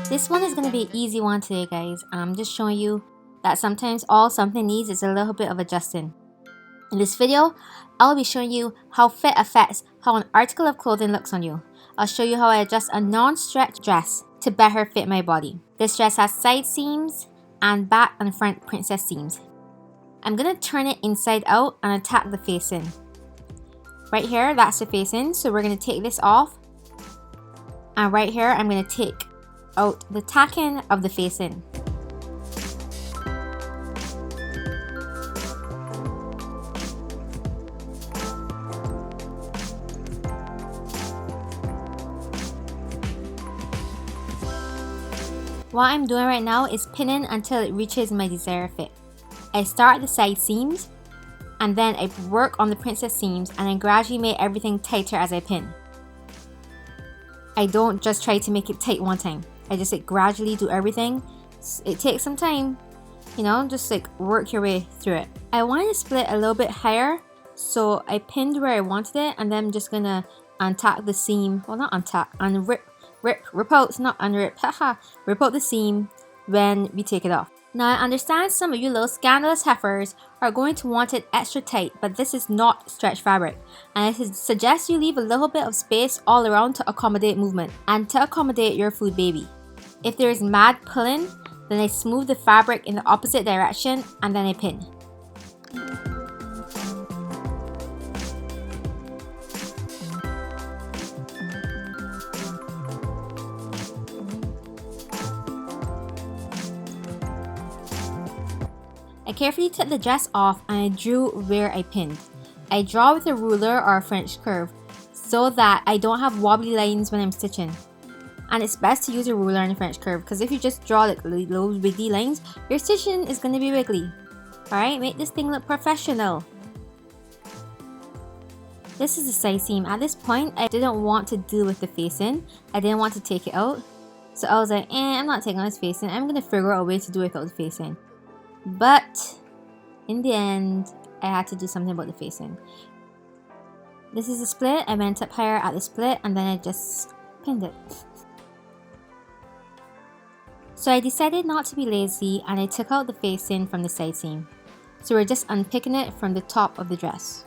This one is going to be an easy one today, guys. I'm just showing you that sometimes all something needs is a little bit of adjusting. In this video, I'll be showing you how fit affects how an article of clothing looks on you. I'll show you how I adjust a non-stretch dress to better fit my body. This dress has side seams and back and front princess seams. I'm going to turn it inside out and attack the facing. Right here, that's the facing, so we're going to take this off. And right here, I'm going to take out the tacking of the facing. What I'm doing right now is pinning until it reaches my desired fit. I start at the side seams and then I work on the princess seams and then gradually make everything tighter as I pin. I don't just try to make it tight one time. I just gradually do everything. It takes some time, you know, just work your way through it. I wanted to split a little bit higher, so I pinned where I wanted it and then I'm just gonna untack the seam. Well, not untack, rip out, not unrip, haha, rip out the seam when we take it off. Now I understand some of you little scandalous heifers are going to want it extra tight, but this is not stretch fabric, and I suggest you leave a little bit of space all around to accommodate movement and to accommodate your food baby. If there is mad pulling, then I smooth the fabric in the opposite direction and then I pin. I carefully took the dress off and I drew where I pinned. I draw with a ruler or a French curve so that I don't have wobbly lines when I'm stitching. And it's best to use a ruler and a French curve because if you just draw little wiggly lines, your stitching is going to be wiggly. Alright, make this thing look professional. This is the side seam. At this point, I didn't want to deal with the facing. I didn't want to take it out. So I was like, I'm not taking out this facing. I'm going to figure out a way to do it without the facing. But in the end, I had to do something about the facing. This is a split. I went up higher at the split and then I just pinned it. So I decided not to be lazy and I took out the facing from the side seam. So we're just unpicking it from the top of the dress.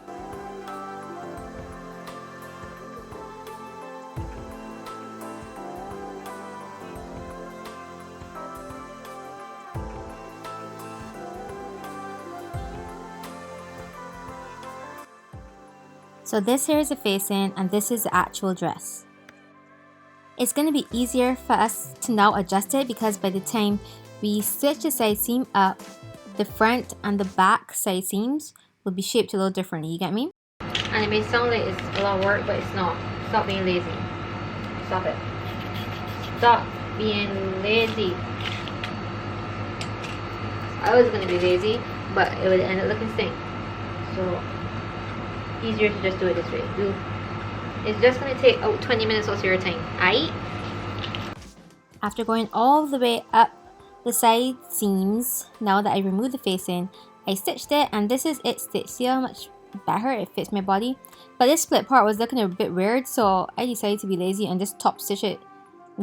So this here is the facing and this is the actual dress. It's going to be easier for us to now adjust it because by the time we stitch the side seam up, the front and the back side seams will be shaped a little differently, you get me? And it may sound like it's a lot of work, but it's not. Stop being lazy. Stop it. Stop being lazy. I was going to be lazy, but it would end up looking stink. So easier to just do it this way. It's just going to take 20 minutes of your time. Aight? After going all the way up the side seams, now that I removed the facing, I stitched it and this is it stitched. See how much better it fits my body? But this split part was looking a bit weird, so I decided to be lazy and just top stitch it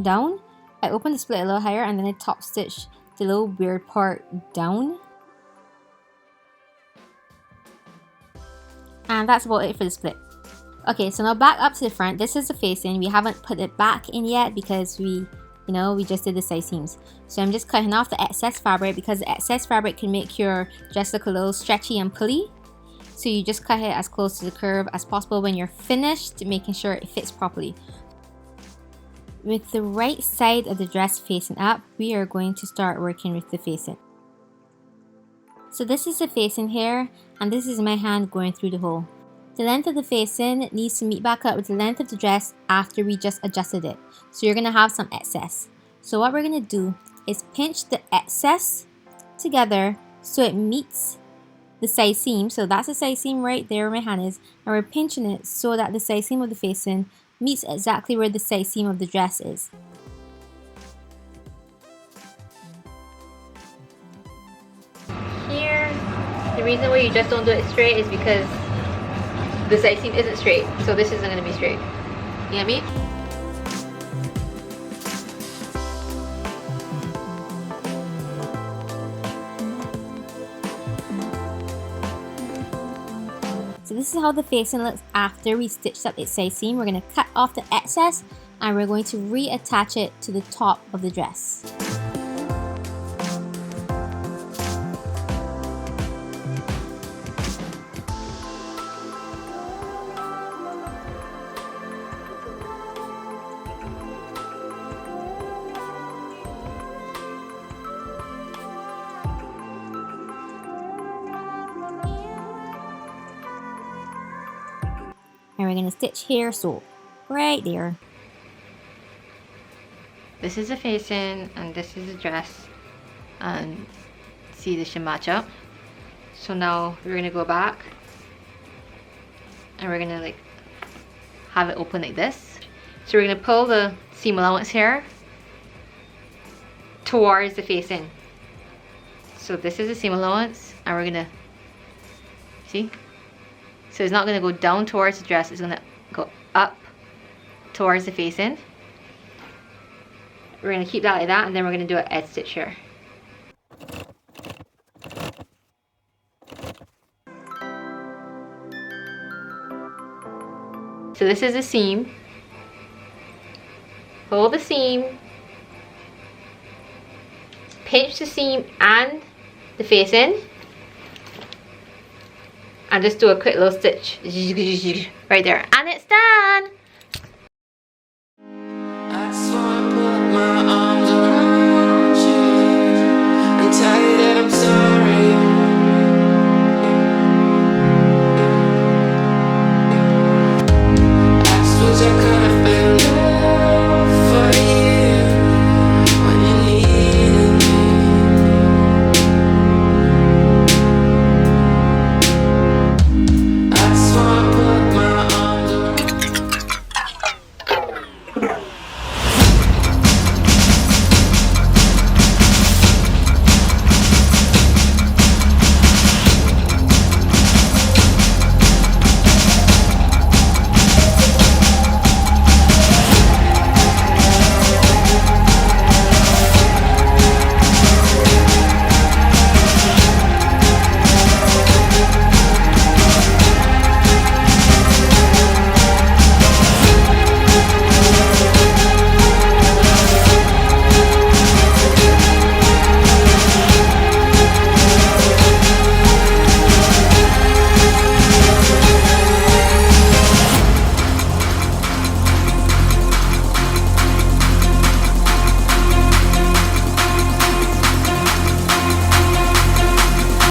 down. I opened the split a little higher and then I top stitched the little weird part down. And that's about it for the split. Okay, so now back up to the front. This is the facing. We haven't put it back in yet because we just did the side seams. So I'm just cutting off the excess fabric because the excess fabric can make your dress look a little stretchy and pulley. So you just cut it as close to the curve as possible when you're finished, making sure it fits properly. With the right side of the dress facing up, we are going to start working with the facing. So this is the facing here, and this is my hand going through the hole. The length of the facing needs to meet back up with the length of the dress after we just adjusted it. So you're going to have some excess. So what we're going to do is pinch the excess together so it meets the side seam. So that's the side seam right there where my hand is. And we're pinching it so that the side seam of the facing meets exactly where the side seam of the dress is. Here, the reason why you just don't do it straight is because the side seam isn't straight, so this isn't going to be straight. You get me? this is how the facing looks after we stitched up its side seam. We're going to cut off the excess and we're going to reattach it to the top of the dress. And we're going to stitch here, so right there. This is the facing and this is the dress, and see, this should match up. So now we're going to go back and we're going to like have it open like this. So we're going to pull the seam allowance here towards the facing. So this is the seam allowance and we're going to see. So it's not going to go down towards the dress, it's going to go up towards the facing. We're going to keep that like that, and then we're going to do an edge stitch here. So this is the seam. Pull the seam, pinch the seam and the facing, and just do a quick little stitch right there, and it's done.